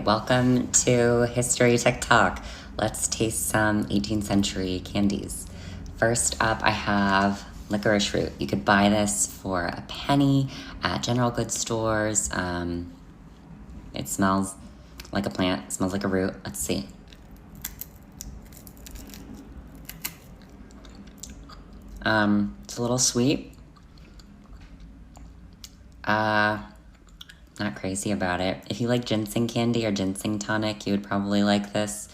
welcome to History TikTok. Let's taste some 18th century candies. First up, I have licorice root. You could buy this for a penny at general goods stores. It smells like a plant, it smells like a root. Let's see. It's a little sweet. Not crazy about it. If you like ginseng candy or ginseng tonic, you would probably like this.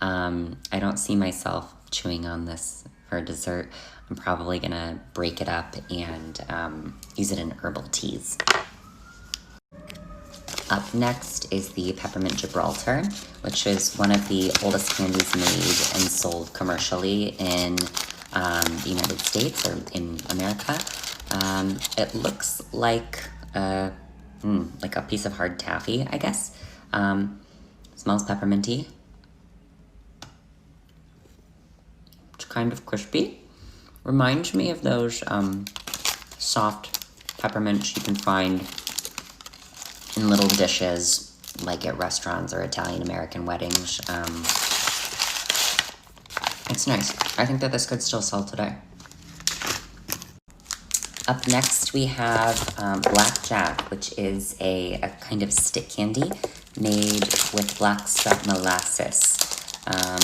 I don't see myself chewing on this for dessert. I'm probably gonna break it up and use it in herbal teas. Up next is the peppermint Gibraltar, which is one of the oldest candies made and sold commercially in the United States or in America. It looks like a piece of hard taffy, I guess. Smells pepperminty. It's kind of crispy. Reminds me of those soft peppermints you can find in little dishes, like at restaurants or Italian-American weddings. It's nice. I think that this could still sell today. Up next, we have Blackjack, which is a kind of stick candy made with blackstrap molasses. I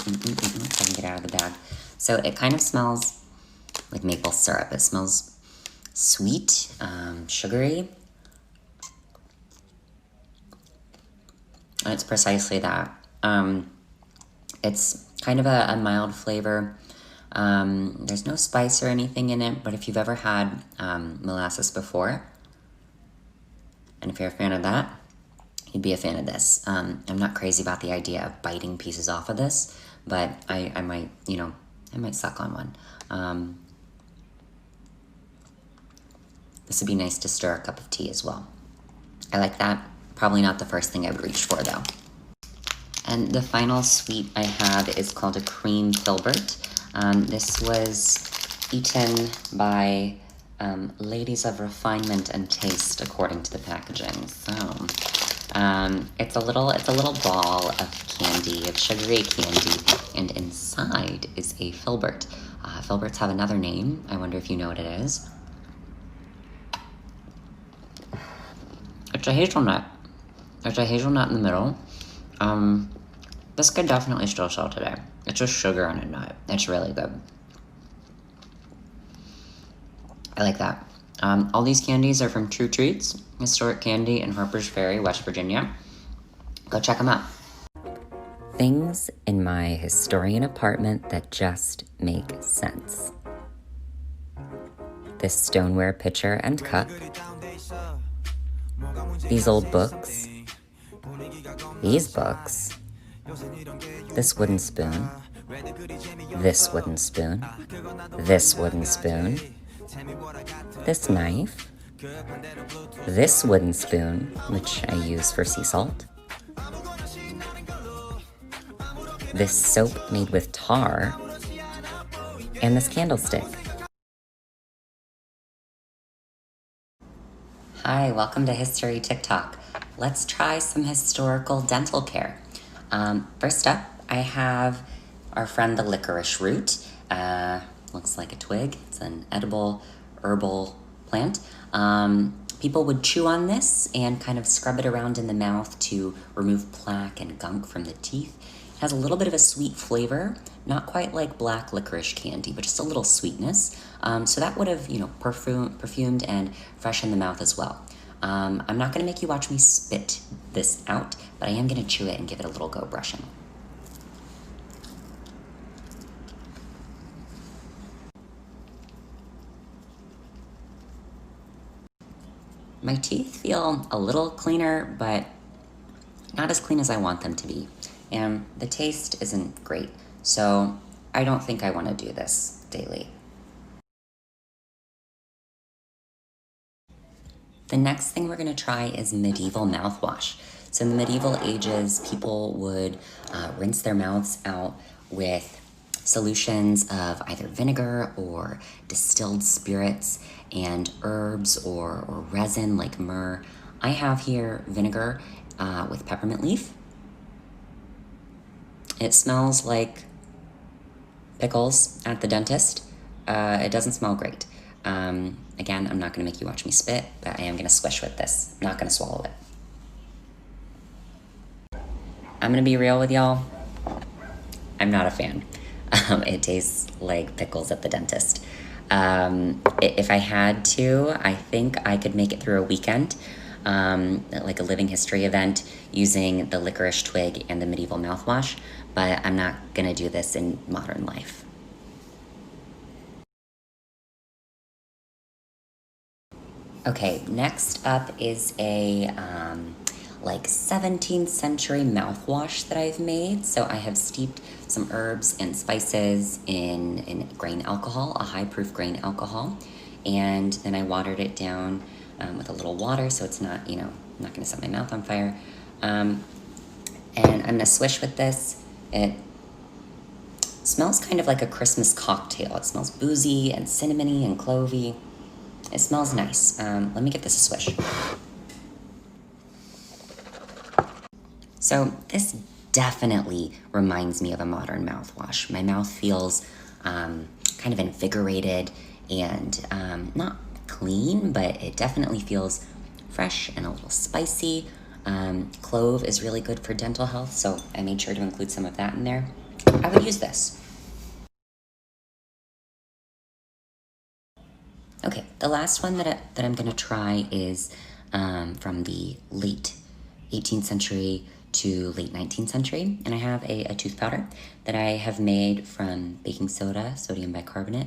can get out of the bag. So it kind of smells like maple syrup. It smells sweet, sugary. And it's precisely that. It's kind of a mild flavor. There's no spice or anything in it, but if you've ever had molasses before, and if you're a fan of that, you'd be a fan of this. I'm not crazy about the idea of biting pieces off of this, but I might, I might suck on one. This would be nice to stir a cup of tea as well. I like that. Probably not the first thing I would reach for, though. And the final sweet I have is called a cream filbert. This was eaten by ladies of refinement and taste, according to the packaging. So it's a little ball of candy, of sugary candy, and inside is a filbert. Filberts have another name. I wonder if you know what it is. It's a hazelnut. There's a hazelnut in the middle. This could definitely still sell today. It's just sugar and a nut. It's really good. I like that. All these candies are from True Treats, Historic Candy in Harpers Ferry, West Virginia. Go check them out. Things in my historian apartment that just make sense. This stoneware pitcher and cup. These old books. These books. This wooden spoon. This wooden spoon. This wooden spoon. This knife. This wooden spoon, which I use for sea salt. This soap made with tar. And this candlestick. Hi, welcome to History TikTok. Let's try some historical dental care. First up, I have our friend the licorice root. Looks like a twig. It's an edible herbal plant. People would chew on this and kind of scrub it around in the mouth to remove plaque and gunk from the teeth. It has a little bit of a sweet flavor, not quite like black licorice candy, but just a little sweetness. So that would have, perfumed and freshened the mouth as well. I'm not gonna make you watch me spit this out, but I am gonna chew it and give it a little go brushing. My teeth feel a little cleaner, but not as clean as I want them to be. And the taste isn't great, so I don't think I wanna do this daily. The next thing we're gonna try is medieval mouthwash. So in the medieval ages, people would rinse their mouths out with solutions of either vinegar or distilled spirits and herbs or resin like myrrh. I have here vinegar with peppermint leaf. It smells like pickles at the dentist. It doesn't smell great. Again, I'm not gonna make you watch me spit, but I am gonna swish with this. I'm not gonna swallow it. I'm gonna be real with y'all. I'm not a fan. It tastes like pickles at the dentist. If I had to, I think I could make it through a weekend, like a living history event, using the licorice twig and the medieval mouthwash, but I'm not gonna do this in modern life. Okay, next up is a like 17th century mouthwash that I've made. So I have steeped some herbs and spices in grain alcohol, a high proof grain alcohol, and then I watered it down with a little water so it's not, I'm not gonna set my mouth on fire. And I'm gonna swish with this. It smells kind of like a Christmas cocktail. It smells boozy and cinnamony and clovey. It smells nice. Let me give this a swish. So this definitely reminds me of a modern mouthwash. My mouth feels kind of invigorated and not clean, but it definitely feels fresh and a little spicy. Clove is really good for dental health, so I made sure to include some of that in there. I would use this. Okay, the last one that I'm gonna try is from the late 18th century to late 19th century, and I have a tooth powder that I have made from baking soda, sodium bicarbonate,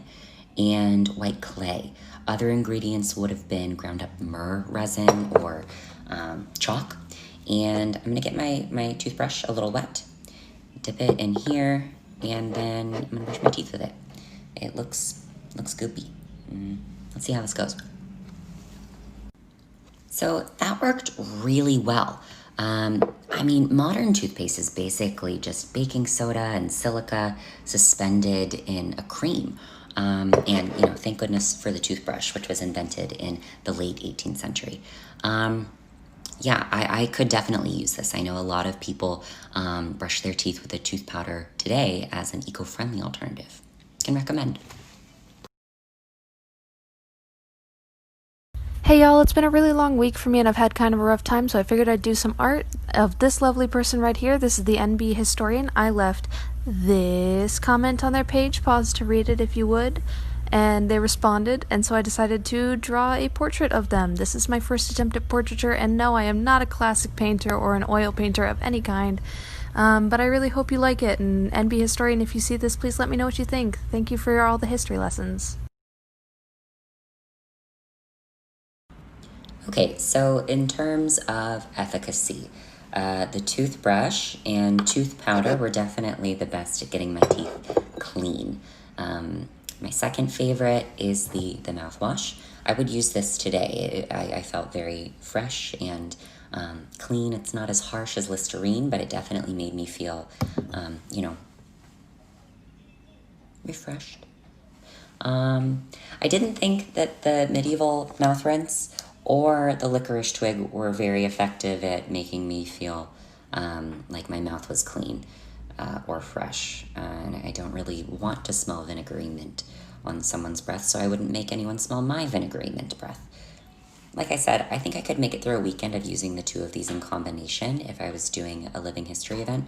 and white clay. Other ingredients would have been ground up myrrh resin or chalk, and I'm gonna get my toothbrush a little wet, dip it in here, and then I'm gonna brush my teeth with it. It looks goopy. Let's see how this goes. So that worked really well. I mean, modern toothpaste is basically just baking soda and silica suspended in a cream. And, thank goodness for the toothbrush, which was invented in the late 18th century. Yeah, I could definitely use this. I know a lot of people brush their teeth with a tooth powder today as an eco-friendly alternative. Can recommend. Hey y'all, it's been a really long week for me and I've had kind of a rough time, so I figured I'd do some art of this lovely person right here. This is the Enbyhistorian. I left this comment on their page, pause to read it if you would, and they responded, and so I decided to draw a portrait of them. This is my first attempt at portraiture, and no, I am not a classic painter or an oil painter of any kind, but I really hope you like it, and Enbyhistorian, if you see this, please let me know what you think. Thank you for all the history lessons. Okay, so in terms of efficacy, the toothbrush and tooth powder were definitely the best at getting my teeth clean. My second favorite is the mouthwash. I would use this today. I felt very fresh and clean. It's not as harsh as Listerine, but it definitely made me feel, refreshed. I didn't think that the medieval mouth rinse or the licorice twig were very effective at making me feel like my mouth was clean or fresh. And I don't really want to smell vinegary mint on someone's breath, so I wouldn't make anyone smell my vinegary mint breath. Like I said, I think I could make it through a weekend of using the two of these in combination if I was doing a living history event,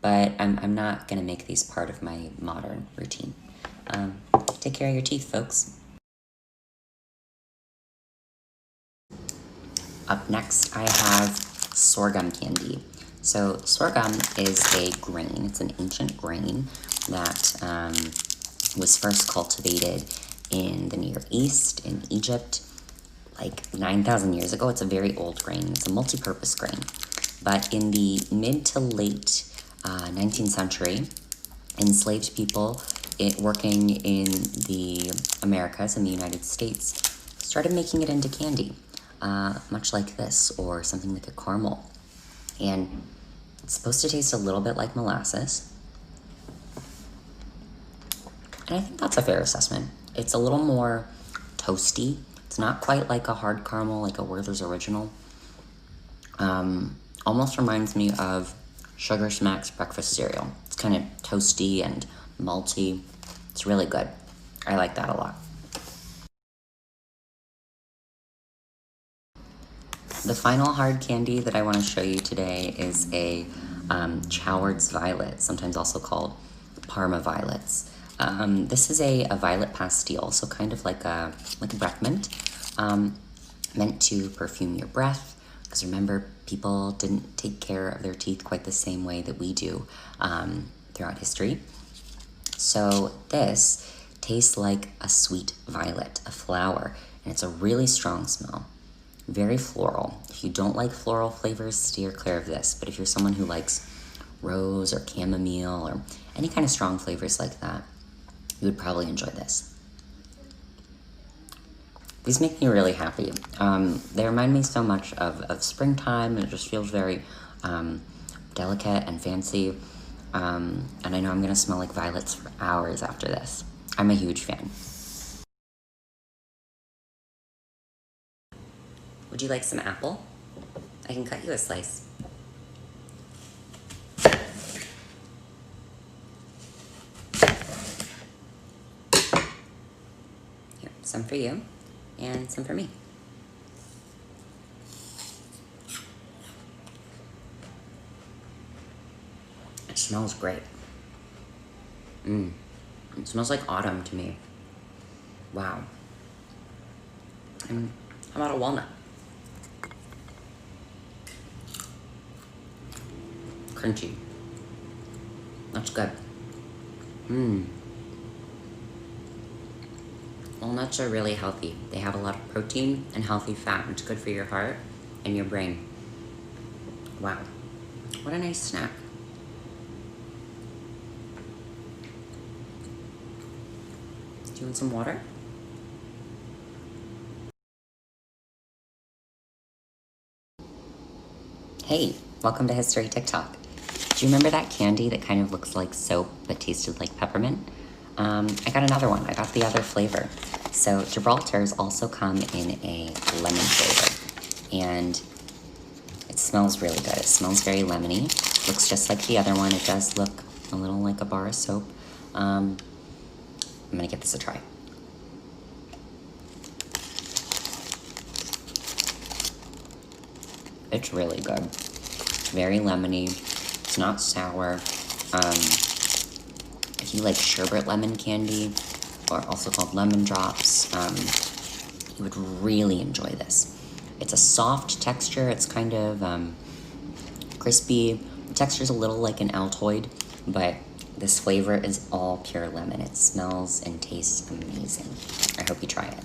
but I'm not going to make these part of my modern routine. Take care of your teeth, folks. Up next, I have sorghum candy. So sorghum is a grain. It's an ancient grain that was first cultivated in the Near East, in Egypt, like 9,000 years ago. It's a very old grain. It's a multi-purpose grain. But in the mid to late 19th century, enslaved people working in the Americas, in the United States, started making it into candy, much like this, or something like a caramel. And it's supposed to taste a little bit like molasses. And I think that's a fair assessment. It's a little more toasty. It's not quite like a hard caramel, like a Werther's Original, Almost reminds me of Sugar Smacks breakfast cereal. It's kind of toasty and malty. It's really good. I like that a lot. The final hard candy that I want to show you today is a Choward's Violet, sometimes also called Parma Violets. This is a violet pastille, so kind of like a breath mint, meant to perfume your breath. Because remember, people didn't take care of their teeth quite the same way that we do throughout history. So this tastes like a sweet violet, a flower, and it's a really strong smell. Very floral. If you don't like floral flavors, steer clear of this. But if you're someone who likes rose or chamomile or any kind of strong flavors like that, you would probably enjoy this. These make me really happy. They remind me so much of springtime, and it just feels very delicate and fancy. And I know I'm gonna smell like violets for hours after this. I'm a huge fan. Would you like some apple? I can cut you a slice. Here, some for you and some for me. It smells great. It smells like autumn to me. Wow. And how about a walnut? Crunchy. That's good. Walnuts are really healthy. They have a lot of protein and healthy fat. It's good for your heart and your brain. Wow. What a nice snack. Do you want some water? Hey, welcome to History TikTok. Do you remember that candy that kind of looks like soap but tasted like peppermint? I got another one. I got the other flavor. So Gibraltars also come in a lemon flavor, and it smells really good. It smells very lemony. Looks just like the other one. It does look a little like a bar of soap. I'm gonna give this a try. It's really good. Very lemony. It's not sour. If you like sherbet lemon candy, or also called lemon drops, you would really enjoy this. It's a soft texture. It's kind of crispy. The texture's a little like an Altoid, but this flavor is all pure lemon. It smells and tastes amazing. I hope you try it.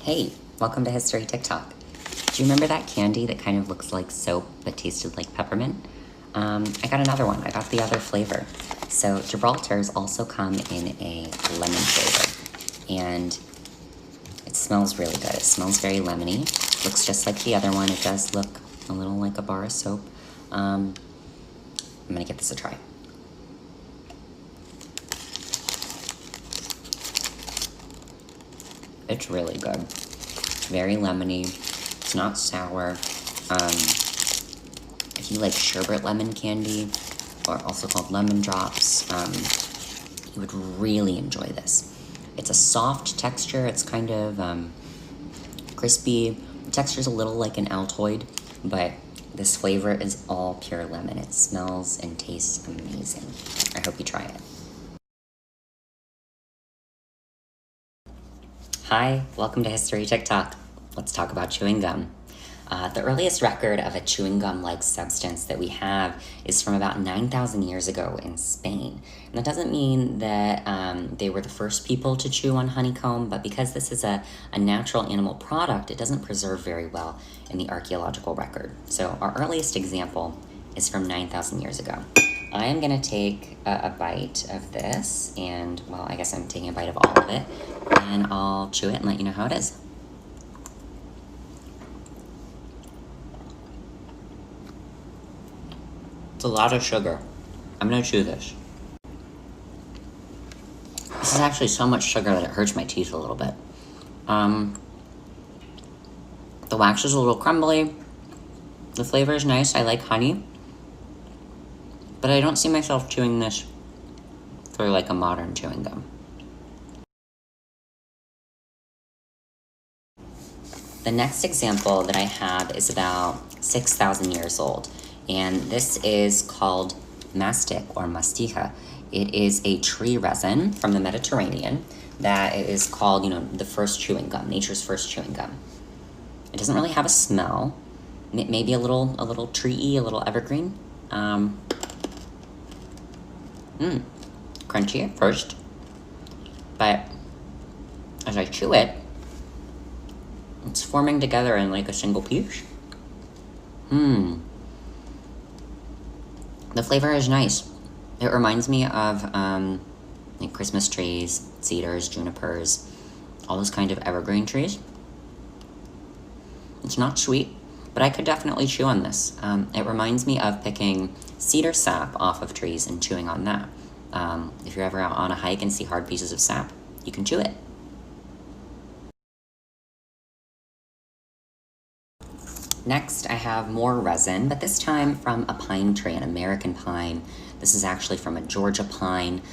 Hey, welcome to History TikTok. Do you remember that candy that kind of looks like soap but tasted like peppermint? I got another one. I got the other flavor. So Gibraltars also come in a lemon flavor, and it smells really good. It smells very lemony. Looks just like the other one. It does look a little like a bar of soap. I'm gonna give this a try. It's really good. Very lemony. It's not sour. If you like sherbet lemon candy, or also called lemon drops, you would really enjoy this. It's a soft texture. It's kind of crispy. The texture's a little like an Altoid, but this flavor is all pure lemon. It smells and tastes amazing. I hope you try it. Hi, welcome to History TikTok. Let's talk about chewing gum. The earliest record of a chewing gum-like substance that we have is from about 9,000 years ago in Spain. And that doesn't mean that they were the first people to chew on honeycomb, but because this is a natural animal product, it doesn't preserve very well in the archaeological record. So our earliest example is from 9,000 years ago. I am gonna take a bite of this, and well, I guess I'm taking a bite of all of it, and I'll chew it and let you know how it is. It's a lot of sugar. I'm gonna chew this. This is actually so much sugar that it hurts my teeth a little bit. The wax is a little crumbly. The flavor is nice. I like honey. But I don't see myself chewing this for like a modern chewing gum. The next example that I have is about 6,000 years old, and this is called mastic or mastiha. It is a tree resin from the Mediterranean that is called, the first chewing gum, nature's first chewing gum. It doesn't really have a smell. Maybe a little tree-y, a little evergreen. Crunchy at first, but as I chew it, it's forming together in like a single piece. The flavor is nice. It reminds me of like Christmas trees, cedars, junipers, all those kind of evergreen trees. It's not sweet, but I could definitely chew on this. It reminds me of picking cedar sap off of trees and chewing on that. If you're ever out on a hike and see hard pieces of sap, you can chew it. Next, I have more resin, but this time from a pine tree, an American pine. This is actually from a Georgia pine.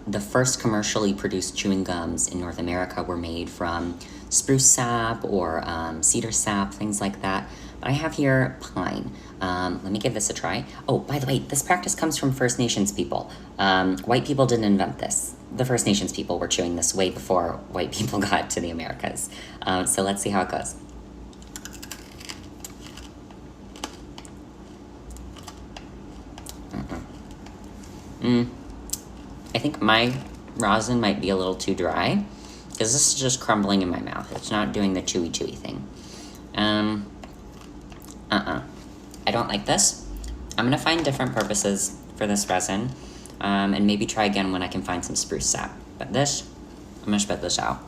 The first commercially produced chewing gums in North America were made from spruce sap or cedar sap, things like that. But I have here pine. Let me give this a try. Oh, by the way, this practice comes from First Nations people. White people didn't invent this. The First Nations people were chewing this way before white people got to the Americas. So let's see how it goes. I think my rosin might be a little too dry because this is just crumbling in my mouth. It's not doing the chewy thing. I don't like this. I'm gonna find different purposes for this resin and maybe try again when I can find some spruce sap. But this, I'm gonna spit this out.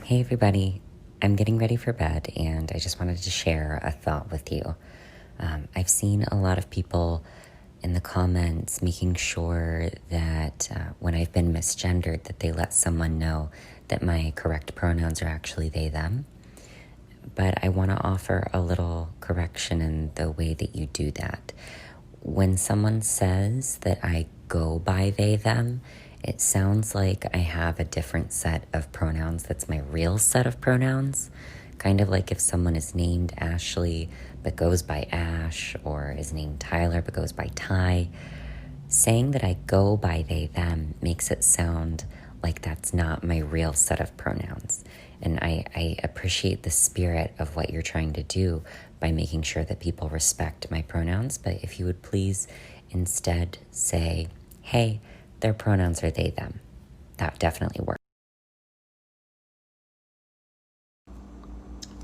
Hey everybody, I'm getting ready for bed and I just wanted to share a thought with you. I've seen a lot of people in the comments making sure that when I've been misgendered that they let someone know that my correct pronouns are actually they, them. But I want to offer a little correction in the way that you do that. When someone says that I go by they, them, it sounds like I have a different set of pronouns that's my real set of pronouns. Kind of like if someone is named Ashley but goes by Ash, or is named Tyler but goes by Ty. Saying that I go by they, them makes it sound like that's not my real set of pronouns. And I appreciate the spirit of what you're trying to do by making sure that people respect my pronouns. But if you would please instead say, hey, their pronouns are they, them. That definitely works.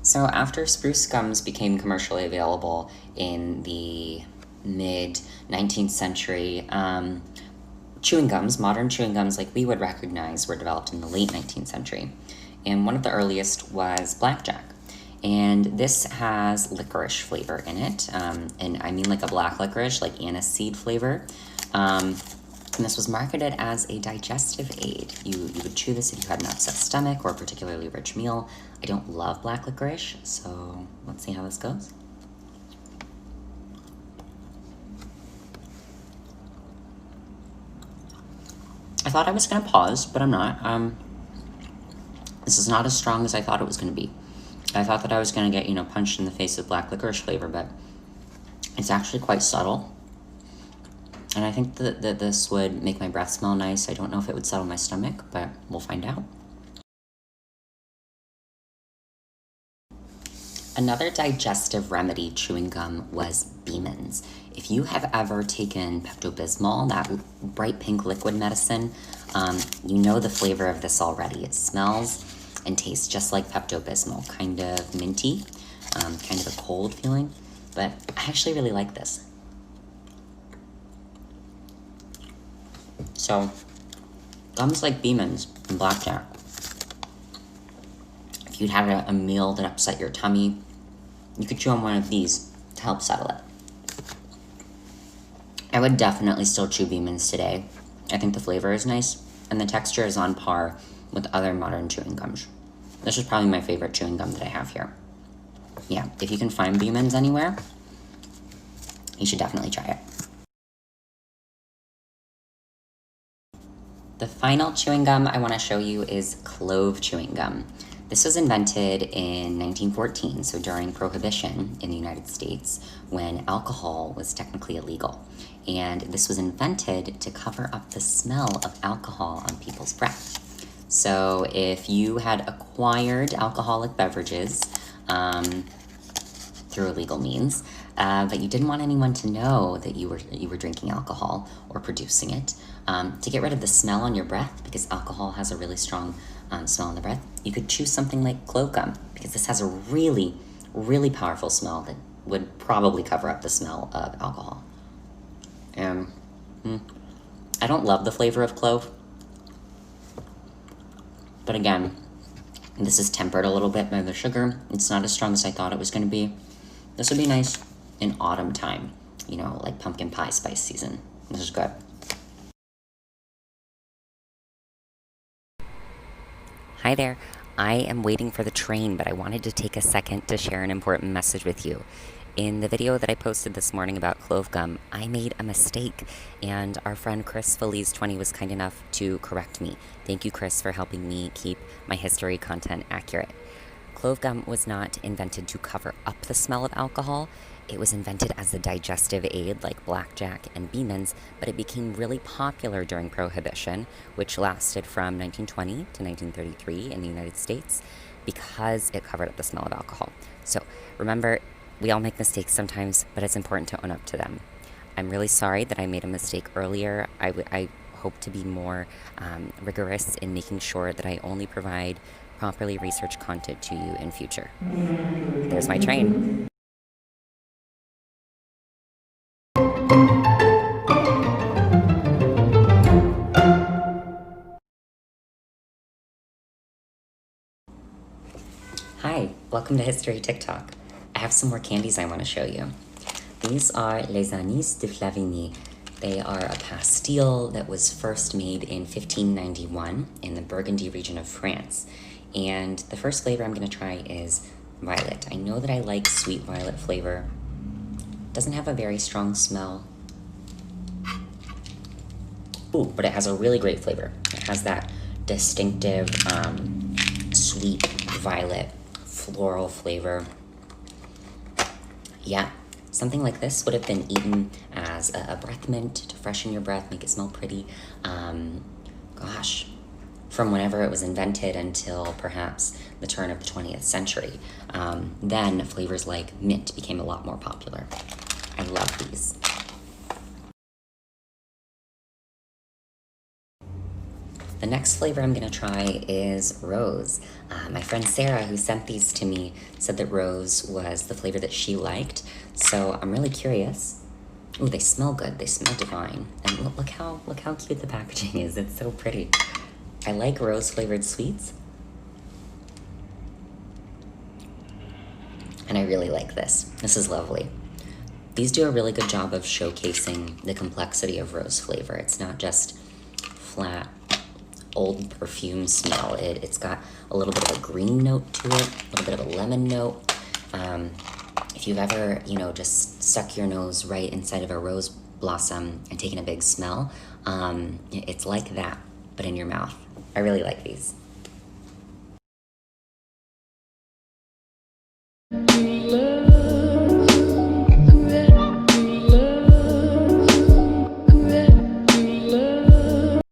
So after spruce gums became commercially available in the mid-19th century, chewing gums, modern chewing gums like we would recognize, were developed in the late 19th century. And one of the earliest was blackjack. And this has licorice flavor in it. And I mean like a black licorice, like anise seed flavor. And this was marketed as a digestive aid. You would chew this if you had an upset stomach or a particularly rich meal. I don't love black licorice, so let's see how this goes. I thought I was gonna pause, but I'm not. This is not as strong as I thought it was gonna be. I thought that I was gonna get, punched in the face with black licorice flavor, but it's actually quite subtle. And I think that this would make my breath smell nice. I don't know if it would settle my stomach, but we'll find out. Another digestive remedy chewing gum was Beeman's. If you have ever taken Pepto-Bismol, that bright pink liquid medicine, you know the flavor of this already. It smells and tastes just like Pepto-Bismol, kind of minty, kind of a cold feeling, but I actually really like this. So, gums like Beeman's and blackjack. If you'd had a meal that upset your tummy, you could chew on one of these to help settle it. I would definitely still chew Beeman's today. I think the flavor is nice, and the texture is on par with other modern chewing gums. This is probably my favorite chewing gum that I have here. Yeah, if you can find Beeman's anywhere, you should definitely try it. The final chewing gum I want to show you is clove chewing gum. This was invented in 1914, so during Prohibition in the United States, when alcohol was technically illegal. And this was invented to cover up the smell of alcohol on people's breath. So if you had acquired alcoholic beverages through illegal means, but you didn't want anyone to know that you were drinking alcohol or producing it, to get rid of the smell on your breath, because alcohol has a really strong smell in the breath, you could choose something like clove gum, because this has a really, really powerful smell that would probably cover up the smell of alcohol. I don't love the flavor of clove, but again, this is tempered a little bit by the sugar. It's not as strong as I thought it was going to be. This would be nice in autumn time, you know, like pumpkin pie spice season. This is good. Hi there. I am waiting for the train, but I wanted to take a second to share an important message with you. In the video that I posted this morning about clove gum, I made a mistake, and our friend Chris Feliz20 was kind enough to correct me. Thank you, Chris, for helping me keep my history content accurate. Clove gum was not invented to cover up the smell of alcohol. It was invented as a digestive aid like blackjack and Beeman's, but it became really popular during Prohibition, which lasted from 1920 to 1933 in the United States, because it covered up the smell of alcohol. So remember, we all make mistakes sometimes, but it's important to own up to them. I'm really sorry that I made a mistake earlier. I hope to be more rigorous in making sure that I only provide properly researched content to you in future. There's my train. Hi, welcome to History TikTok. I have some more candies I want to show you. These are les anis de Flavigny. They are a pastille that was first made in 1591 in the Burgundy region of France. And the first flavor I'm going to try is violet. I know that I like sweet violet flavor. Doesn't have a very strong smell. Ooh, but it has a really great flavor. It has that distinctive sweet violet floral flavor. Yeah, something like this would have been eaten as a breath mint to freshen your breath, make it smell pretty. Gosh, from whenever it was invented until perhaps the turn of the 20th century. Then flavors like mint became a lot more popular. I love these. The next flavor I'm going to try is rose. My friend Sarah, who sent these to me, said that rose was the flavor that she liked, so I'm really curious. Ooh, they smell good. They smell divine. And look how cute the packaging is. It's so pretty. I like rose-flavored sweets. And I really like this. This is lovely. These do a really good job of showcasing the complexity of rose flavor. It's not just flat, old perfume smell. It's got a little bit of a green note to it, a little bit of a lemon note. If you've ever, just stuck your nose right inside of a rose blossom and taken a big smell, it's like that, but in your mouth. I really like these.